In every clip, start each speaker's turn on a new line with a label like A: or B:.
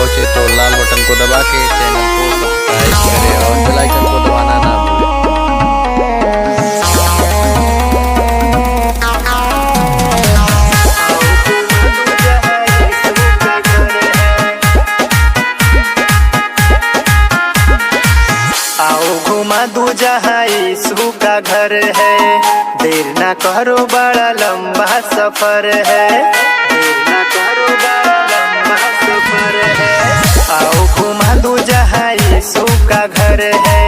A: पहुंचे तो लाल बटन को दबा के चैनल को सब्सक्राइब करें और बेल आइकन को दबाना ना भूलें।
B: आओ घुमा दूं जहाँ यीशु का घर है, देर ना करो बड़ा लंबा सफर है, देर ना करो बड़ा लंबा सफर है। आओ घुमा दूं जहाँ यीशु का घर है,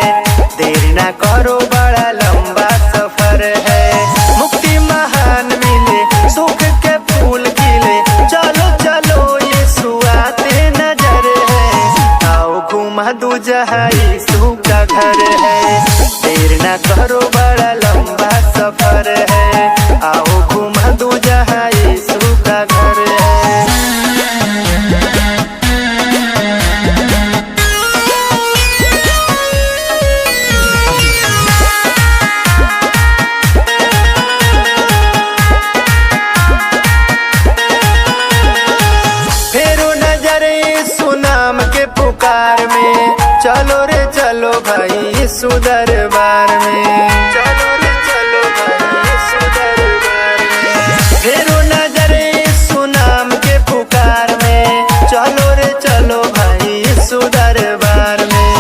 B: देर ना करो बड़ा लंबा सफर है। मुक्ति महान मिले, सुख के फूल खिले, चलो चलो यीशु आते नजर है। आओ घुमा दूं जहाँ यीशु का घर है, देर ना करो बड़ा लंबा सफर है। आओ घुमा दूं जहाँ यीशु का घर है। फेरो नजर यीशु नाम के पुकार में, चलो रे चलो भाई यीशु दरबार में, चलो रे चलो भाई यीशु दरबार में। फेरो नजर यीशु नाम के पुकार में, चलो रे चलो भाई यीशु दरबार में।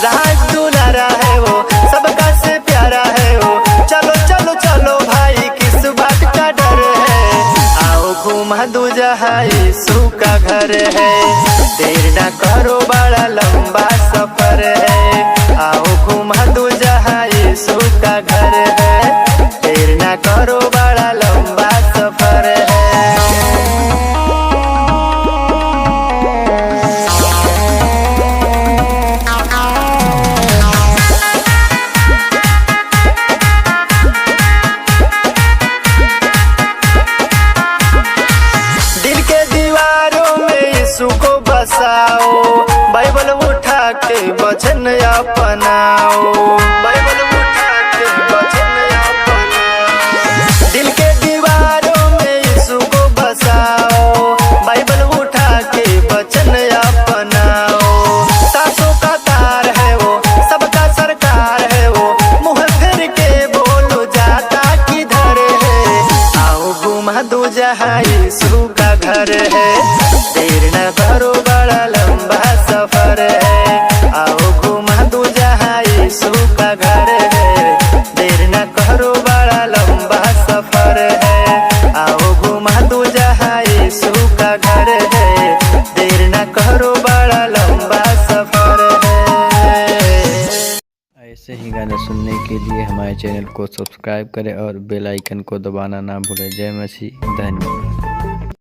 B: राज दुलारा है वो, सबका से प्यारा है वो, चलो चलो चलो भाई किस बात का डर है। आओ घुमा दूं जहाँ यीशु का घर है, देर ना करो बड़ा लंबा सफर है। आओ घुमा दूं जहाँ यीशु का घर है, देर ना करो बड़ा लंबा सफर है। दिल के दीवारों में यीशु को बसाओ, बाइबल उठा के वचन अपनाओ, बाइबल उठा के वचन अपनाओ। दिल के दीवारों में यीशु को बसाओ, बाइबल उठा के वचन अपनाओ। सासों का तार है वो, सबका सरकार है वो, मुंह फेर के बोलो जाता किधर है। आओ घुमा दूं जहाँ यीशु का घर है, देर न करो बड़ा लंबा सफर है। आओ घुमा दूं जहाँ यीशु का घर है, देर न करो बड़ा लंबा सफर है। आओ घुमा दूं जहाँ यीशु का घर है, देर न करो बड़ा लंबा सफर है।
A: ऐसे ही गाने सुनने के लिए हमारे चैनल को सब्सक्राइब करें और बेल आइकन को दबाना ना भूलें। जय मसीह, धन्यवाद।